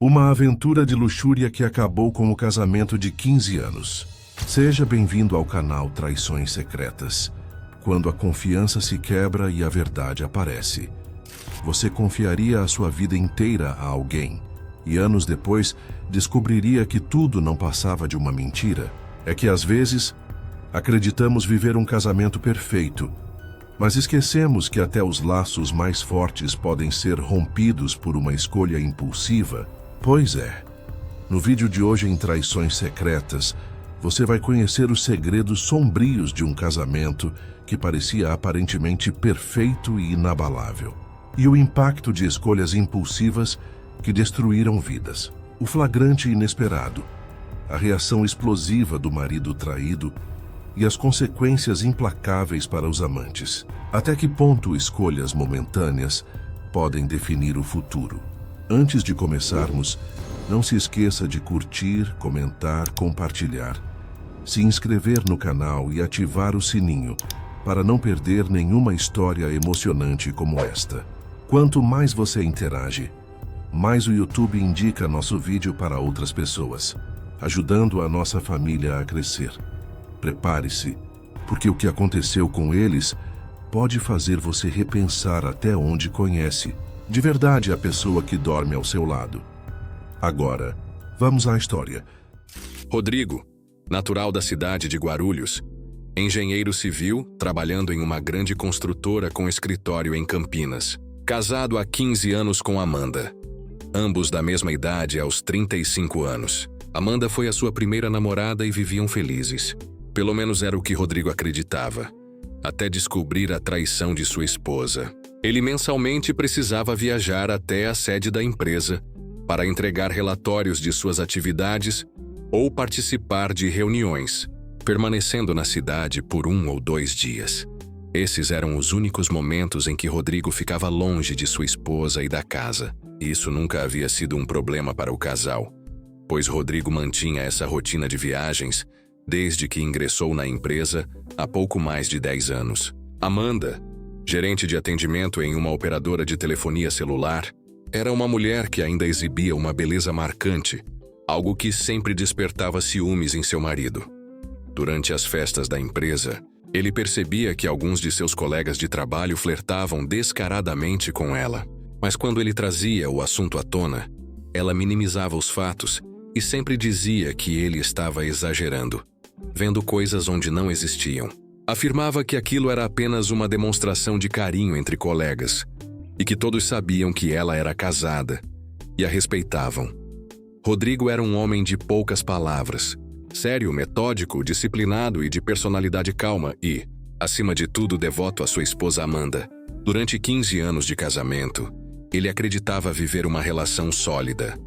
Uma aventura de luxúria que acabou com o casamento de 15 anos. Seja bem-vindo ao canal Traições Secretas. Quando a confiança se quebra e a verdade aparece. Você confiaria a sua vida inteira a alguém e anos depois descobriria que tudo não passava de uma mentira? É que às vezes acreditamos viver um casamento perfeito, mas esquecemos que até os laços mais fortes podem ser rompidos por uma escolha impulsiva. Pois é, no vídeo de hoje em Traições Secretas, você vai conhecer os segredos sombrios de um casamento que parecia aparentemente perfeito e inabalável, e o impacto de escolhas impulsivas que destruíram vidas. O flagrante inesperado, a reação explosiva do marido traído e as consequências implacáveis para os amantes. Até que ponto escolhas momentâneas podem definir o futuro? Antes de começarmos, não se esqueça de curtir, comentar, compartilhar, se inscrever no canal e ativar o sininho para não perder nenhuma história emocionante como esta. Quanto mais você interage, mais o YouTube indica nosso vídeo para outras pessoas, ajudando a nossa família a crescer. Prepare-se, porque o que aconteceu com eles pode fazer você repensar até onde conhece de verdade a pessoa que dorme ao seu lado. Agora, vamos à história. Rodrigo, natural da cidade de Guarulhos, engenheiro civil, trabalhando em uma grande construtora com escritório em Campinas. Casado há 15 anos com Amanda. Ambos da mesma idade, aos 35 anos. Amanda foi a sua primeira namorada e viviam felizes. Pelo menos era o que Rodrigo acreditava, até descobrir a traição de sua esposa. Ele mensalmente precisava viajar até a sede da empresa para entregar relatórios de suas atividades ou participar de reuniões, permanecendo na cidade por 1 ou 2 dias. Esses eram os únicos momentos em que Rodrigo ficava longe de sua esposa e da casa. Isso nunca havia sido um problema para o casal, pois Rodrigo mantinha essa rotina de viagens desde que ingressou na empresa há pouco mais de 10 anos. Amanda, gerente de atendimento em uma operadora de telefonia celular, era uma mulher que ainda exibia uma beleza marcante, algo que sempre despertava ciúmes em seu marido. Durante as festas da empresa, ele percebia que alguns de seus colegas de trabalho flertavam descaradamente com ela. Mas quando ele trazia o assunto à tona, ela minimizava os fatos e sempre dizia que ele estava exagerando, vendo coisas onde não existiam. Afirmava que aquilo era apenas uma demonstração de carinho entre colegas e que todos sabiam que ela era casada e a respeitavam. Rodrigo era um homem de poucas palavras, sério, metódico, disciplinado e de personalidade calma e, acima de tudo, devoto à sua esposa Amanda. Durante 15 anos de casamento, ele acreditava viver uma relação sólida,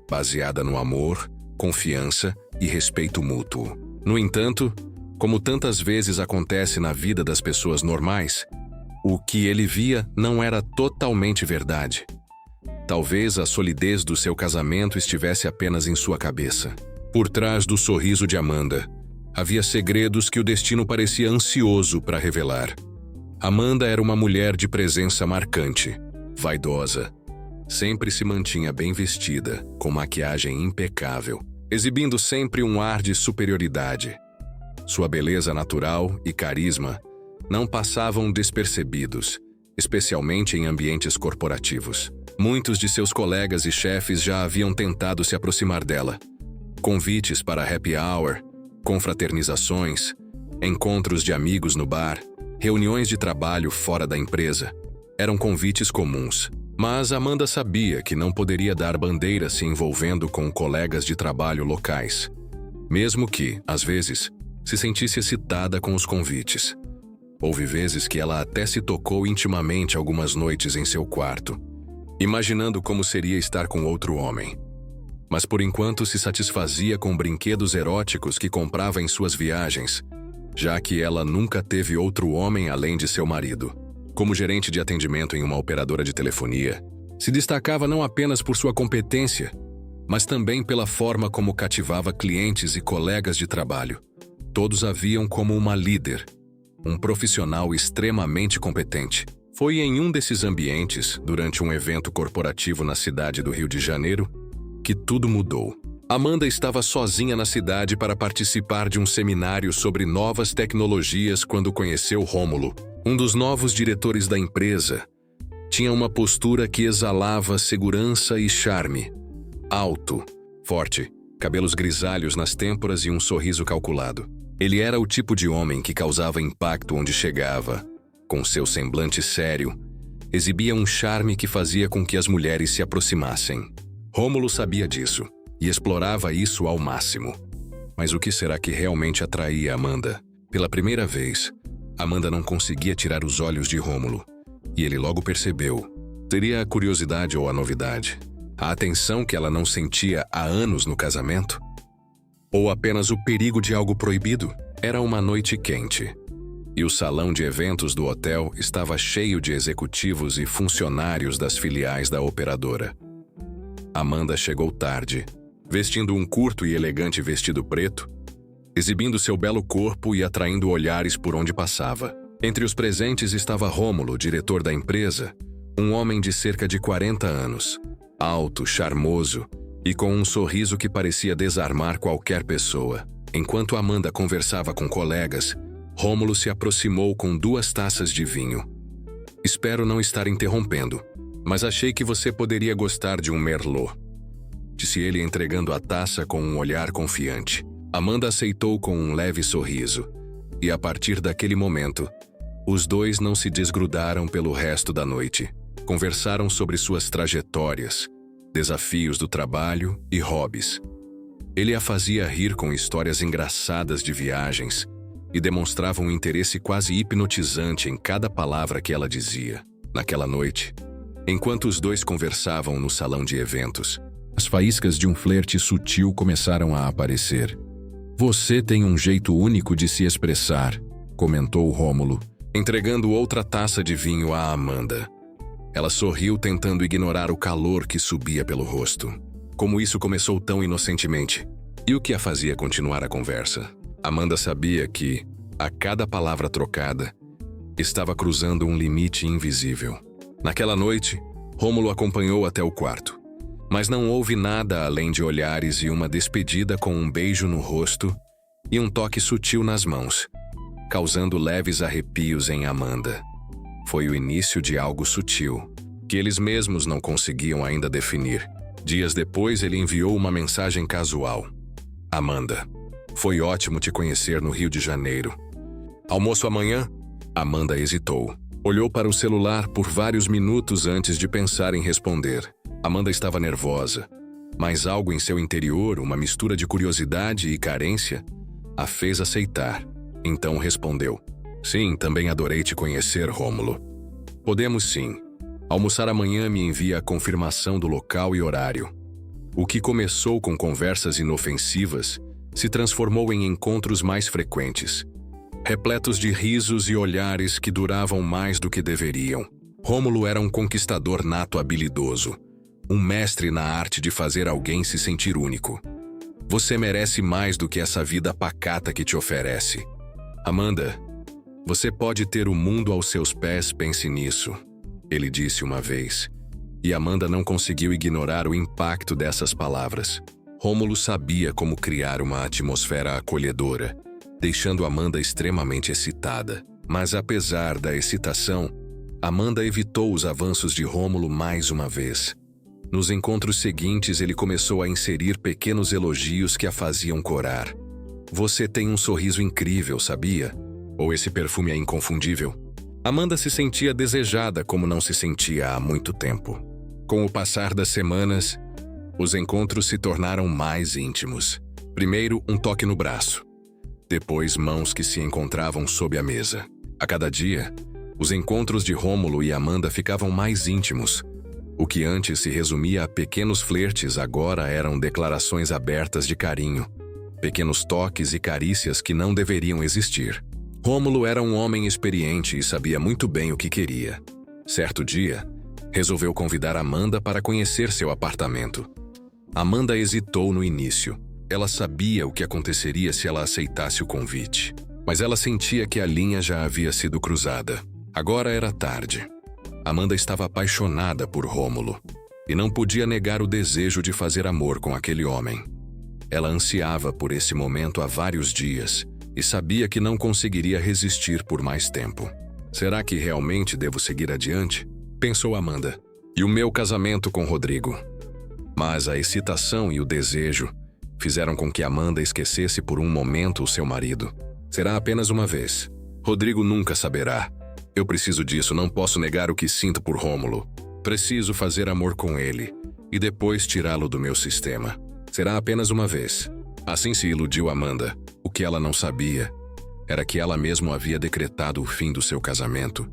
baseada no amor, confiança e respeito mútuo. No entanto, como tantas vezes acontece na vida das pessoas normais, o que ele via não era totalmente verdade. Talvez a solidez do seu casamento estivesse apenas em sua cabeça. Por trás do sorriso de Amanda, havia segredos que o destino parecia ansioso para revelar. Amanda era uma mulher de presença marcante, vaidosa. Sempre se mantinha bem vestida, com maquiagem impecável, exibindo sempre um ar de superioridade. Sua beleza natural e carisma não passavam despercebidos, especialmente em ambientes corporativos. Muitos de seus colegas e chefes já haviam tentado se aproximar dela. Convites para happy hour, confraternizações, encontros de amigos no bar, reuniões de trabalho fora da empresa. Eram convites comuns, mas Amanda sabia que não poderia dar bandeira se envolvendo com colegas de trabalho locais, mesmo que, às vezes, se sentisse excitada com os convites. Houve vezes que ela até se tocou intimamente algumas noites em seu quarto, imaginando como seria estar com outro homem. Mas por enquanto se satisfazia com brinquedos eróticos que comprava em suas viagens, já que ela nunca teve outro homem além de seu marido. Como gerente de atendimento em uma operadora de telefonia, se destacava não apenas por sua competência, mas também pela forma como cativava clientes e colegas de trabalho. Todos a viam como uma líder, um profissional extremamente competente. Foi em um desses ambientes, durante um evento corporativo na cidade do Rio de Janeiro, que tudo mudou. Amanda estava sozinha na cidade para participar de um seminário sobre novas tecnologias quando conheceu Rômulo, um dos novos diretores da empresa. Tinha uma postura que exalava segurança e charme. Alto, forte, cabelos grisalhos nas têmporas e um sorriso calculado. Ele era o tipo de homem que causava impacto onde chegava. Com seu semblante sério, exibia um charme que fazia com que as mulheres se aproximassem. Rômulo sabia disso e explorava isso ao máximo. Mas o que será que realmente atraía Amanda? Pela primeira vez, Amanda não conseguia tirar os olhos de Rômulo, e ele logo percebeu. Seria a curiosidade ou a novidade? A atenção que ela não sentia há anos no casamento? Ou apenas o perigo de algo proibido? Era uma noite quente, e o salão de eventos do hotel estava cheio de executivos e funcionários das filiais da operadora. Amanda chegou tarde, vestindo um curto e elegante vestido preto, exibindo seu belo corpo e atraindo olhares por onde passava. Entre os presentes estava Rômulo, diretor da empresa, um homem de cerca de 40 anos, alto, charmoso e com um sorriso que parecia desarmar qualquer pessoa. Enquanto Amanda conversava com colegas, Rômulo se aproximou com 2 taças de vinho. Espero não estar interrompendo, mas achei que você poderia gostar de um Merlot, disse ele entregando a taça com um olhar confiante. Amanda aceitou com um leve sorriso, e a partir daquele momento, os dois não se desgrudaram pelo resto da noite. Conversaram sobre suas trajetórias, desafios do trabalho e hobbies. Ele a fazia rir com histórias engraçadas de viagens e demonstrava um interesse quase hipnotizante em cada palavra que ela dizia. Naquela noite, enquanto os dois conversavam no salão de eventos, as faíscas de um flerte sutil começaram a aparecer. Você tem um jeito único de se expressar, comentou Rômulo, entregando outra taça de vinho a Amanda. Ela sorriu tentando ignorar o calor que subia pelo rosto. Como isso começou tão inocentemente? E o que a fazia continuar a conversa? Amanda sabia que, a cada palavra trocada, estava cruzando um limite invisível. Naquela noite, Rômulo acompanhou até o quarto. Mas não houve nada além de olhares e uma despedida com um beijo no rosto e um toque sutil nas mãos, causando leves arrepios em Amanda. Foi o início de algo sutil, que eles mesmos não conseguiam ainda definir. Dias depois, ele enviou uma mensagem casual. Amanda, foi ótimo te conhecer no Rio de Janeiro. Almoço amanhã? Amanda hesitou. Olhou para o celular por vários minutos antes de pensar em responder. Amanda estava nervosa, mas algo em seu interior, uma mistura de curiosidade e carência, a fez aceitar. Então respondeu. Sim, também adorei te conhecer, Rômulo. Podemos sim. Almoçar amanhã me envia a confirmação do local e horário. O que começou com conversas inofensivas se transformou em encontros mais frequentes, repletos de risos e olhares que duravam mais do que deveriam. Rômulo era um conquistador nato habilidoso, um mestre na arte de fazer alguém se sentir único. Você merece mais do que essa vida pacata que te oferece. Amanda, você pode ter o mundo aos seus pés, pense nisso, ele disse uma vez. E Amanda não conseguiu ignorar o impacto dessas palavras. Rômulo sabia como criar uma atmosfera acolhedora, deixando Amanda extremamente excitada. Mas apesar da excitação, Amanda evitou os avanços de Rômulo mais uma vez. Nos encontros seguintes, ele começou a inserir pequenos elogios que a faziam corar. Você tem um sorriso incrível, sabia? Ou esse perfume é inconfundível? Amanda se sentia desejada como não se sentia há muito tempo. Com o passar das semanas, os encontros se tornaram mais íntimos. Primeiro, um toque no braço. Depois, mãos que se encontravam sob a mesa. A cada dia, os encontros de Rômulo e Amanda ficavam mais íntimos. O que antes se resumia a pequenos flertes agora eram declarações abertas de carinho. Pequenos toques e carícias que não deveriam existir. Rômulo era um homem experiente e sabia muito bem o que queria. Certo dia, resolveu convidar Amanda para conhecer seu apartamento. Amanda hesitou no início. Ela sabia o que aconteceria se ela aceitasse o convite. Mas ela sentia que a linha já havia sido cruzada. Agora era tarde. Amanda estava apaixonada por Rômulo. e não podia negar o desejo de fazer amor com aquele homem. Ela ansiava por esse momento há vários dias e sabia que não conseguiria resistir por mais tempo. Será que realmente devo seguir adiante? Pensou Amanda. E o meu casamento com Rodrigo? Mas a excitação e o desejo fizeram com que Amanda esquecesse por um momento o seu marido. Será apenas uma vez. Rodrigo nunca saberá. Eu preciso disso, não posso negar o que sinto por Rômulo. Preciso fazer amor com ele e depois tirá-lo do meu sistema. Será apenas uma vez. Assim se iludiu Amanda. O que ela não sabia era que ela mesma havia decretado o fim do seu casamento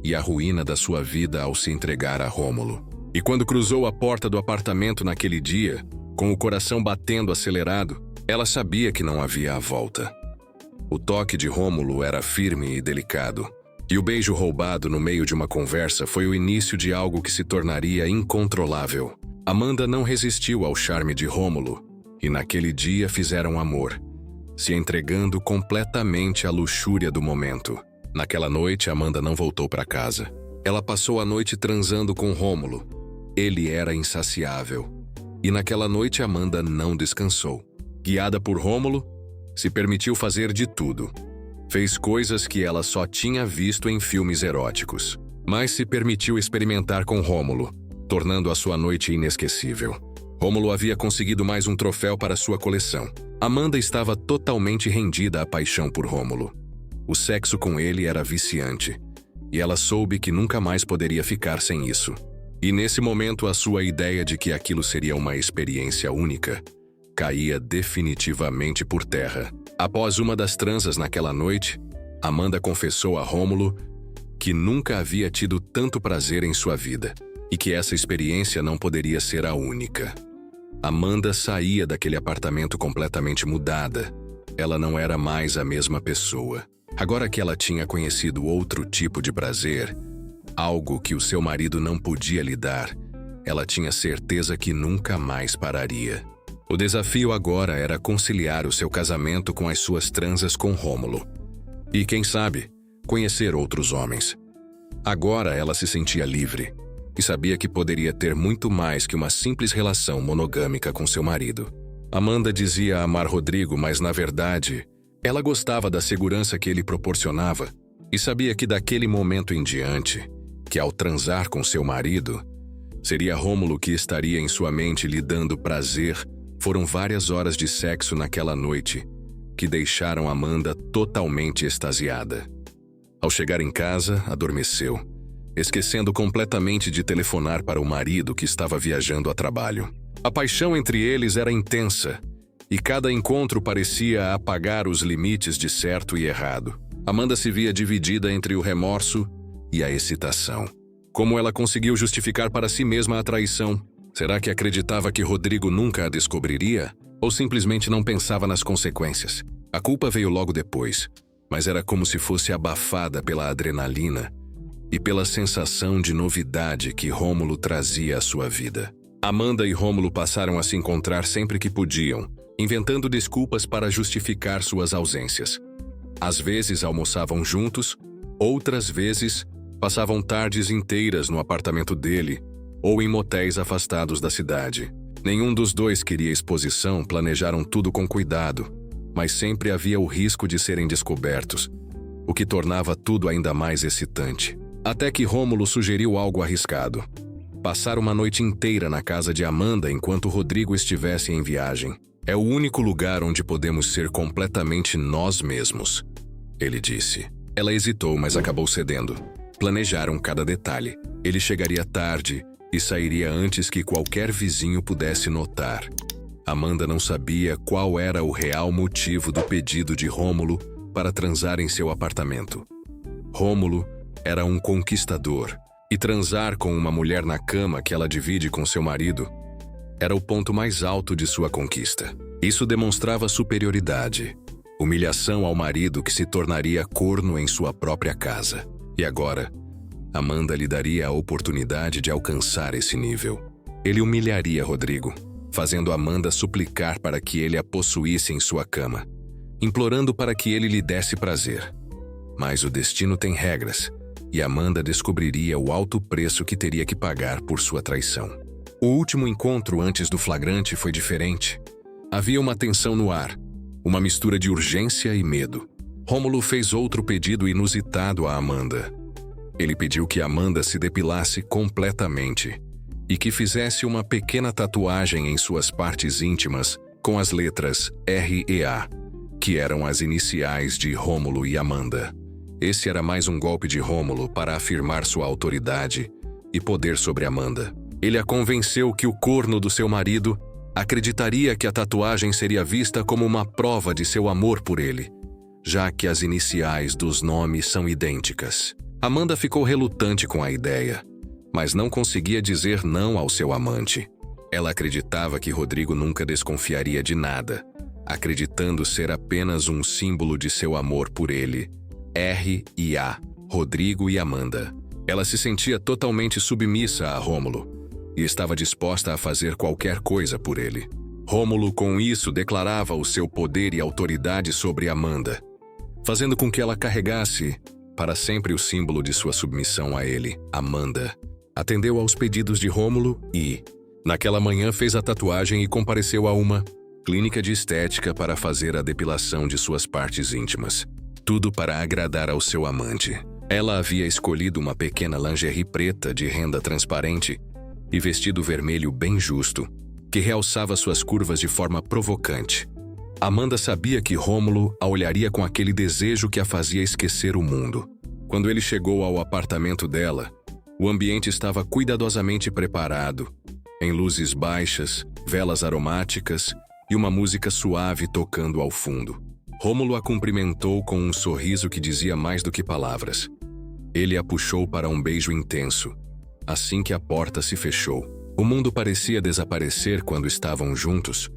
e a ruína da sua vida ao se entregar a Rômulo. E quando cruzou a porta do apartamento naquele dia, com o coração batendo acelerado, ela sabia que não havia a volta. O toque de Rômulo era firme e delicado, e o beijo roubado no meio de uma conversa foi o início de algo que se tornaria incontrolável. Amanda não resistiu ao charme de Rômulo, e naquele dia fizeram amor, se entregando completamente à luxúria do momento. Naquela noite, Amanda não voltou para casa. Ela passou a noite transando com Rômulo. Ele era insaciável. E naquela noite, Amanda não descansou. Guiada por Rômulo, se permitiu fazer de tudo. Fez coisas que ela só tinha visto em filmes eróticos. Mas se permitiu experimentar com Rômulo, tornando a sua noite inesquecível. Rômulo havia conseguido mais um troféu para sua coleção. Amanda estava totalmente rendida à paixão por Rômulo. O sexo com ele era viciante, e ela soube que nunca mais poderia ficar sem isso. E nesse momento a sua ideia de que aquilo seria uma experiência única caía definitivamente por terra. Após uma das transas naquela noite, Amanda confessou a Rômulo que nunca havia tido tanto prazer em sua vida, e que essa experiência não poderia ser a única. Amanda saía daquele apartamento completamente mudada. Ela não era mais a mesma pessoa. Agora que ela tinha conhecido outro tipo de prazer, algo que o seu marido não podia lhe dar, ela tinha certeza que nunca mais pararia. O desafio agora era conciliar o seu casamento com as suas transas com Rômulo. E, quem sabe, conhecer outros homens. Agora ela se sentia livre e sabia que poderia ter muito mais que uma simples relação monogâmica com seu marido. Amanda dizia amar Rodrigo, mas na verdade, ela gostava da segurança que ele proporcionava e sabia que daquele momento em diante, que ao transar com seu marido, seria Rômulo que estaria em sua mente lhe dando prazer. Foram várias horas de sexo naquela noite que deixaram Amanda totalmente extasiada. Ao chegar em casa, adormeceu, esquecendo completamente de telefonar para o marido que estava viajando a trabalho. A paixão entre eles era intensa, e cada encontro parecia apagar os limites de certo e errado. Amanda se via dividida entre o remorso e a excitação. Como ela conseguiu justificar para si mesma a traição? Será que acreditava que Rodrigo nunca a descobriria? Ou simplesmente não pensava nas consequências? A culpa veio logo depois, mas era como se fosse abafada pela adrenalina e pela sensação de novidade que Rômulo trazia à sua vida. Amanda e Rômulo passaram a se encontrar sempre que podiam, inventando desculpas para justificar suas ausências. Às vezes almoçavam juntos, outras vezes passavam tardes inteiras no apartamento dele ou em motéis afastados da cidade. Nenhum dos dois queria exposição, planejaram tudo com cuidado, mas sempre havia o risco de serem descobertos, o que tornava tudo ainda mais excitante. Até que Rômulo sugeriu algo arriscado: passar uma noite inteira na casa de Amanda enquanto Rodrigo estivesse em viagem. É o único lugar onde podemos ser completamente nós mesmos, ele disse. Ela hesitou, mas acabou cedendo. Planejaram cada detalhe. Ele chegaria tarde e sairia antes que qualquer vizinho pudesse notar. Amanda não sabia qual era o real motivo do pedido de Rômulo para transar em seu apartamento. Rômulo era um conquistador, e transar com uma mulher na cama que ela divide com seu marido era o ponto mais alto de sua conquista. Isso demonstrava superioridade, humilhação ao marido que se tornaria corno em sua própria casa. E agora, Amanda lhe daria a oportunidade de alcançar esse nível. Ele humilharia Rodrigo, fazendo Amanda suplicar para que ele a possuísse em sua cama, implorando para que ele lhe desse prazer. Mas o destino tem regras, e Amanda descobriria o alto preço que teria que pagar por sua traição. O último encontro antes do flagrante foi diferente. Havia uma tensão no ar, uma mistura de urgência e medo. Rômulo fez outro pedido inusitado a Amanda. Ele pediu que Amanda se depilasse completamente e que fizesse uma pequena tatuagem em suas partes íntimas com as letras R e A, que eram as iniciais de Rômulo e Amanda. Esse era mais um golpe de Rômulo para afirmar sua autoridade e poder sobre Amanda. Ele a convenceu que o corno do seu marido acreditaria que a tatuagem seria vista como uma prova de seu amor por ele, já que as iniciais dos nomes são idênticas. Amanda ficou relutante com a ideia, mas não conseguia dizer não ao seu amante. Ela acreditava que Rodrigo nunca desconfiaria de nada, acreditando ser apenas um símbolo de seu amor por ele. R e A, Rodrigo e Amanda. Ela se sentia totalmente submissa a Rômulo e estava disposta a fazer qualquer coisa por ele. Rômulo, com isso, declarava o seu poder e autoridade sobre Amanda, fazendo com que ela carregasse para sempre o símbolo de sua submissão a ele. Amanda atendeu aos pedidos de Rômulo e, naquela manhã, fez a tatuagem e compareceu a uma clínica de estética para fazer a depilação de suas partes íntimas. Tudo para agradar ao seu amante. Ela havia escolhido uma pequena lingerie preta de renda transparente e vestido vermelho bem justo, que realçava suas curvas de forma provocante. Amanda sabia que Rômulo a olharia com aquele desejo que a fazia esquecer o mundo. Quando ele chegou ao apartamento dela, o ambiente estava cuidadosamente preparado, em luzes baixas, velas aromáticas e uma música suave tocando ao fundo. Rômulo a cumprimentou com um sorriso que dizia mais do que palavras. Ele a puxou para um beijo intenso, assim que a porta se fechou. O mundo parecia desaparecer quando estavam juntos,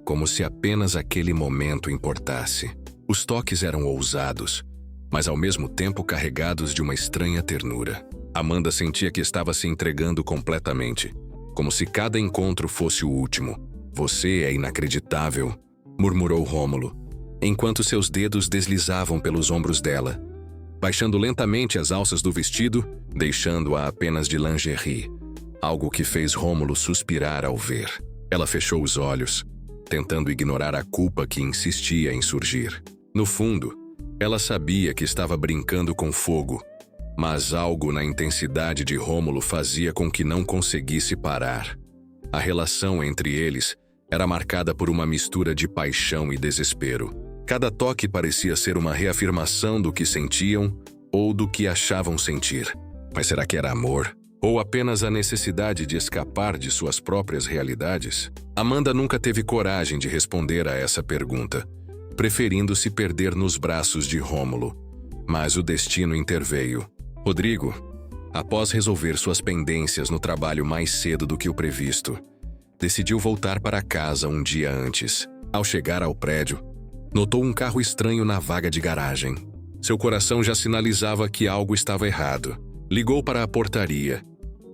como se apenas aquele momento importasse. Os toques eram ousados, mas ao mesmo tempo carregados de uma estranha ternura. Amanda sentia que estava se entregando completamente, como se cada encontro fosse o último. "Você é inacreditável", murmurou Rômulo, enquanto seus dedos deslizavam pelos ombros dela, baixando lentamente as alças do vestido, deixando-a apenas de lingerie, algo que fez Rômulo suspirar ao ver. Ela fechou os olhos, tentando ignorar a culpa que insistia em surgir. No fundo, ela sabia que estava brincando com fogo, mas algo na intensidade de Rômulo fazia com que não conseguisse parar. A relação entre eles era marcada por uma mistura de paixão e desespero. Cada toque parecia ser uma reafirmação do que sentiam ou do que achavam sentir. Mas será que era amor? Ou apenas a necessidade de escapar de suas próprias realidades? Amanda nunca teve coragem de responder a essa pergunta, preferindo se perder nos braços de Rômulo. Mas o destino interveio. Rodrigo, após resolver suas pendências no trabalho mais cedo do que o previsto, decidiu voltar para casa um dia antes. Ao chegar ao prédio, notou um carro estranho na vaga de garagem. Seu coração já sinalizava que algo estava errado. Ligou para a portaria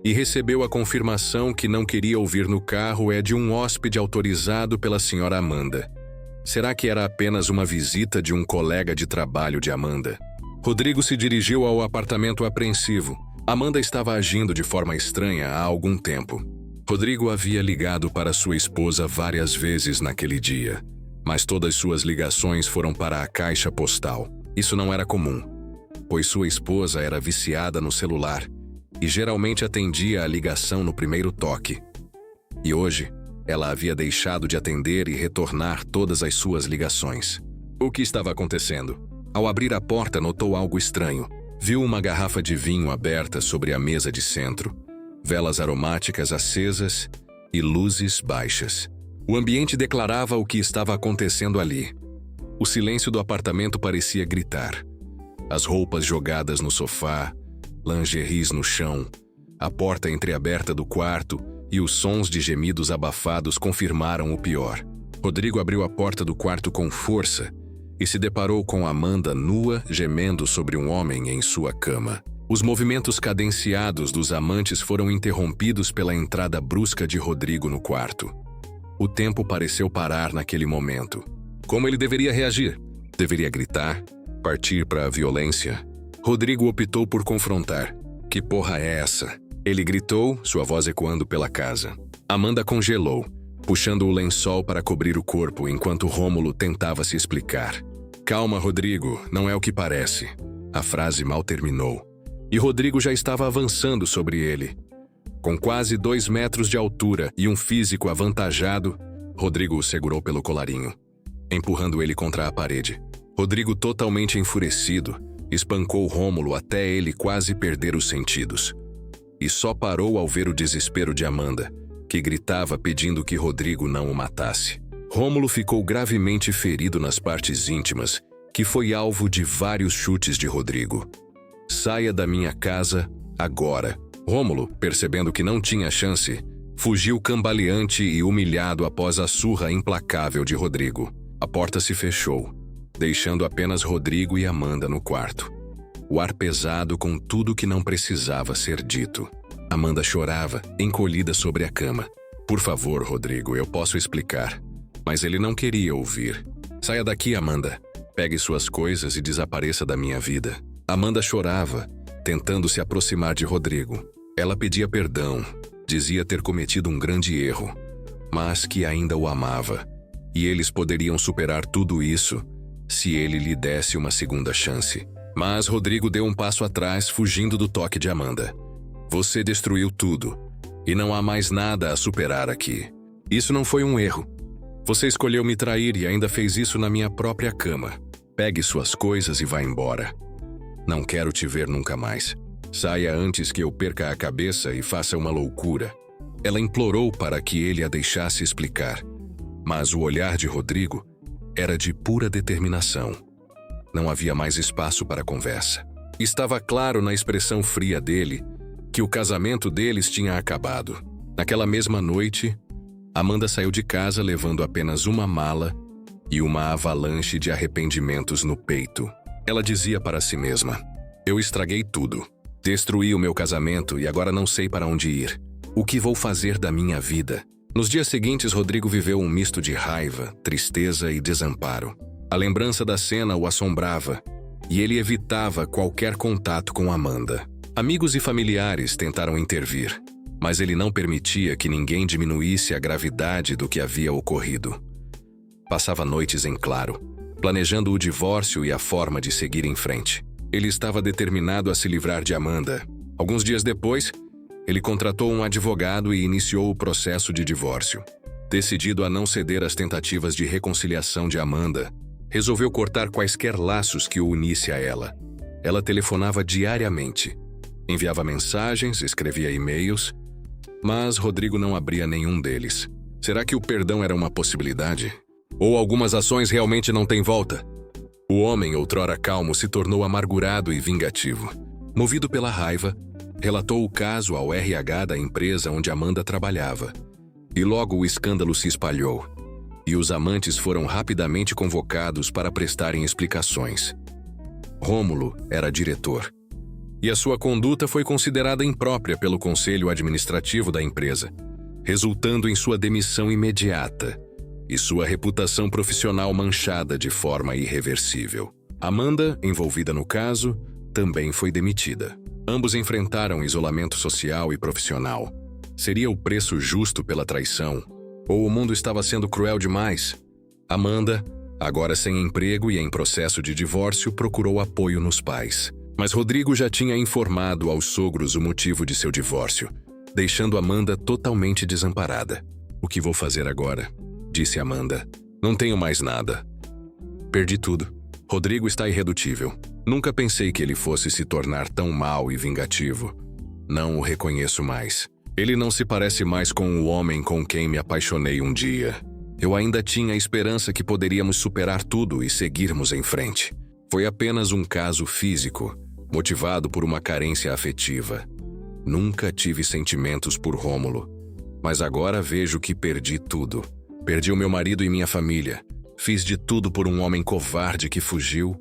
e recebeu a confirmação que não queria ouvir no carro é de um hóspede autorizado pela senhora Amanda. Será que era apenas uma visita de um colega de trabalho de Amanda? Rodrigo se dirigiu ao apartamento apreensivo. Amanda estava agindo de forma estranha há algum tempo. Rodrigo havia ligado para sua esposa várias vezes naquele dia, mas todas suas ligações foram para a caixa postal. Isso não era comum, pois sua esposa era viciada no celular e geralmente atendia a ligação no primeiro toque. E hoje, ela havia deixado de atender e retornar todas as suas ligações. O que estava acontecendo? Ao abrir a porta, notou algo estranho. Viu uma garrafa de vinho aberta sobre a mesa de centro, velas aromáticas acesas e luzes baixas. O ambiente declarava o que estava acontecendo ali. O silêncio do apartamento parecia gritar. As roupas jogadas no sofá, lingeries no chão, a porta entreaberta do quarto e os sons de gemidos abafados confirmaram o pior. Rodrigo abriu a porta do quarto com força e se deparou com Amanda nua, gemendo sobre um homem em sua cama. Os movimentos cadenciados dos amantes foram interrompidos pela entrada brusca de Rodrigo no quarto. O tempo pareceu parar naquele momento. Como ele deveria reagir? Deveria gritar? Partir para a violência? Rodrigo optou por confrontar. "Que porra é essa?" Ele gritou, sua voz ecoando pela casa. Amanda congelou, puxando o lençol para cobrir o corpo enquanto Rômulo tentava se explicar. Calma, Rodrigo, não é o que parece. A frase mal terminou, e Rodrigo já estava avançando sobre ele. Com quase 2 metros de altura e um físico avantajado, Rodrigo o segurou pelo colarinho, empurrando ele contra a parede. Rodrigo, totalmente enfurecido, espancou Rômulo até ele quase perder os sentidos. E só parou ao ver o desespero de Amanda, que gritava pedindo que Rodrigo não o matasse. Rômulo ficou gravemente ferido nas partes íntimas, que foi alvo de vários chutes de Rodrigo. Saia da minha casa, agora. Rômulo, percebendo que não tinha chance, fugiu cambaleante e humilhado após a surra implacável de Rodrigo. A porta se fechou, deixando apenas Rodrigo e Amanda no quarto. O ar pesado com tudo que não precisava ser dito. Amanda chorava, encolhida sobre a cama. Por favor, Rodrigo, eu posso explicar. Mas ele não queria ouvir. Saia daqui, Amanda. Pegue suas coisas e desapareça da minha vida. Amanda chorava, tentando se aproximar de Rodrigo. Ela pedia perdão, dizia ter cometido um grande erro, mas que ainda o amava. E eles poderiam superar tudo isso se ele lhe desse uma segunda chance. Mas Rodrigo deu um passo atrás, fugindo do toque de Amanda. Você destruiu tudo, e não há mais nada a superar aqui. Isso não foi um erro. Você escolheu me trair e ainda fez isso na minha própria cama. Pegue suas coisas e vá embora. Não quero te ver nunca mais. Saia antes que eu perca a cabeça e faça uma loucura. Ela implorou para que ele a deixasse explicar, mas o olhar de Rodrigo era de pura determinação. Não havia mais espaço para conversa. Estava claro na expressão fria dele que o casamento deles tinha acabado. Naquela mesma noite, Amanda saiu de casa levando apenas uma mala e uma avalanche de arrependimentos no peito. Ela dizia para si mesma: eu estraguei tudo. Destruí o meu casamento e agora não sei para onde ir. O que vou fazer da minha vida? Nos dias seguintes, Rodrigo viveu um misto de raiva, tristeza e desamparo. A lembrança da cena o assombrava e ele evitava qualquer contato com Amanda. Amigos e familiares tentaram intervir, mas ele não permitia que ninguém diminuísse a gravidade do que havia ocorrido. Passava noites em claro, planejando o divórcio e a forma de seguir em frente. Ele estava determinado a se livrar de Amanda. Alguns dias depois, ele contratou um advogado e iniciou o processo de divórcio. Decidido a não ceder às tentativas de reconciliação de Amanda, resolveu cortar quaisquer laços que o unisse a ela. Ela telefonava diariamente, enviava mensagens, escrevia e-mails, mas Rodrigo não abria nenhum deles. Será que o perdão era uma possibilidade? Ou algumas ações realmente não têm volta? O homem, outrora calmo, se tornou amargurado e vingativo. Movido pela raiva, relatou o caso ao RH da empresa onde Amanda trabalhava. E logo o escândalo se espalhou, e os amantes foram rapidamente convocados para prestarem explicações. Rômulo era diretor, e a sua conduta foi considerada imprópria pelo conselho administrativo da empresa, resultando em sua demissão imediata e sua reputação profissional manchada de forma irreversível. Amanda, envolvida no caso, também foi demitida. Ambos enfrentaram isolamento social e profissional. Seria o preço justo pela traição? Ou o mundo estava sendo cruel demais? Amanda, agora sem emprego e em processo de divórcio, procurou apoio nos pais. Mas Rodrigo já tinha informado aos sogros o motivo de seu divórcio, deixando Amanda totalmente desamparada. O que vou fazer agora? Disse Amanda. Não tenho mais nada. Perdi tudo. Rodrigo está irredutível. Nunca pensei que ele fosse se tornar tão mau e vingativo. Não o reconheço mais. Ele não se parece mais com o homem com quem me apaixonei um dia. Eu ainda tinha a esperança que poderíamos superar tudo e seguirmos em frente. Foi apenas um caso físico, motivado por uma carência afetiva. Nunca tive sentimentos por Rômulo, mas agora vejo que perdi tudo. Perdi o meu marido e minha família. Fiz de tudo por um homem covarde que fugiu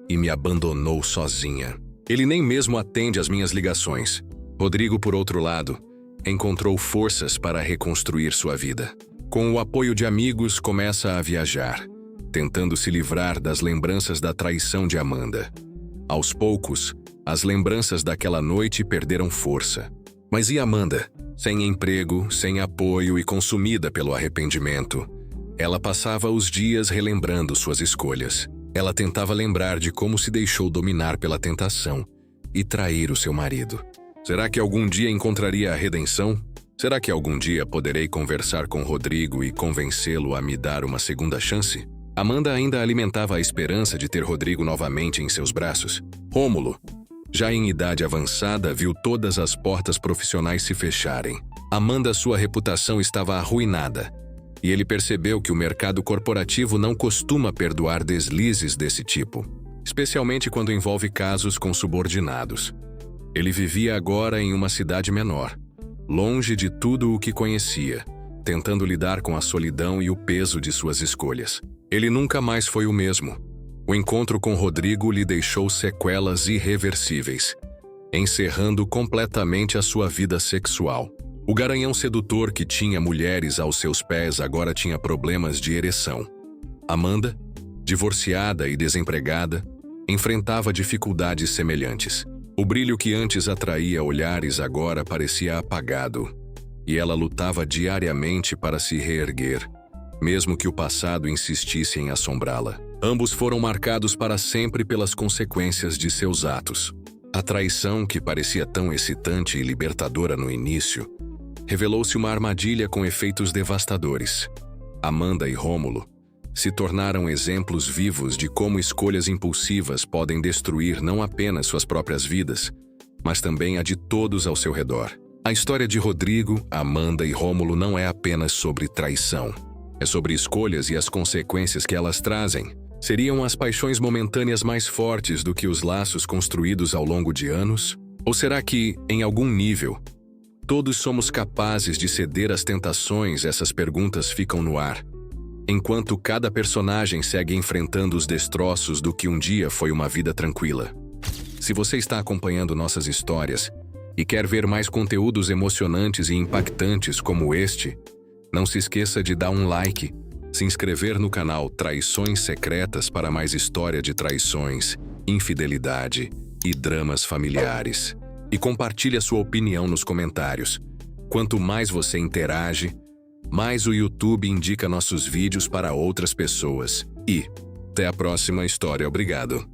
e me abandonou sozinha. Ele nem mesmo atende às minhas ligações. Rodrigo, por outro lado, encontrou forças para reconstruir sua vida. Com o apoio de amigos, começa a viajar, tentando se livrar das lembranças da traição de Amanda. Aos poucos, as lembranças daquela noite perderam força. Mas e Amanda? Sem emprego, sem apoio e consumida pelo arrependimento, ela passava os dias relembrando suas escolhas. Ela tentava lembrar de como se deixou dominar pela tentação e trair o seu marido. Será que algum dia encontraria a redenção? Será que algum dia poderei conversar com Rodrigo e convencê-lo a me dar uma segunda chance? Amanda ainda alimentava a esperança de ter Rodrigo novamente em seus braços. Rômulo, já em idade avançada, viu todas as portas profissionais se fecharem. Amanda, sua reputação estava arruinada, e ele percebeu que o mercado corporativo não costuma perdoar deslizes desse tipo, especialmente quando envolve casos com subordinados. Ele vivia agora em uma cidade menor, longe de tudo o que conhecia, tentando lidar com a solidão e o peso de suas escolhas. Ele nunca mais foi o mesmo. O encontro com Rodrigo lhe deixou sequelas irreversíveis, encerrando completamente a sua vida sexual. O garanhão sedutor que tinha mulheres aos seus pés agora tinha problemas de ereção. Amanda, divorciada e desempregada, enfrentava dificuldades semelhantes. O brilho que antes atraía olhares agora parecia apagado, e ela lutava diariamente para se reerguer, mesmo que o passado insistisse em assombrá-la. Ambos foram marcados para sempre pelas consequências de seus atos. A traição, que parecia tão excitante e libertadora no início, revelou-se uma armadilha com efeitos devastadores. Amanda e Rômulo se tornaram exemplos vivos de como escolhas impulsivas podem destruir não apenas suas próprias vidas, mas também a de todos ao seu redor. A história de Rodrigo, Amanda e Rômulo não é apenas sobre traição. É sobre escolhas e as consequências que elas trazem. Seriam as paixões momentâneas mais fortes do que os laços construídos ao longo de anos? Ou será que, em algum nível, todos somos capazes de ceder às tentações? Essas perguntas ficam no ar, enquanto cada personagem segue enfrentando os destroços do que um dia foi uma vida tranquila. Se você está acompanhando nossas histórias e quer ver mais conteúdos emocionantes e impactantes como este, não se esqueça de dar um like, se inscrever no canal Traições Secretas para mais história de traições, infidelidade e dramas familiares. E compartilhe a sua opinião nos comentários. Quanto mais você interage, mais o YouTube indica nossos vídeos para outras pessoas. E até a próxima história. Obrigado.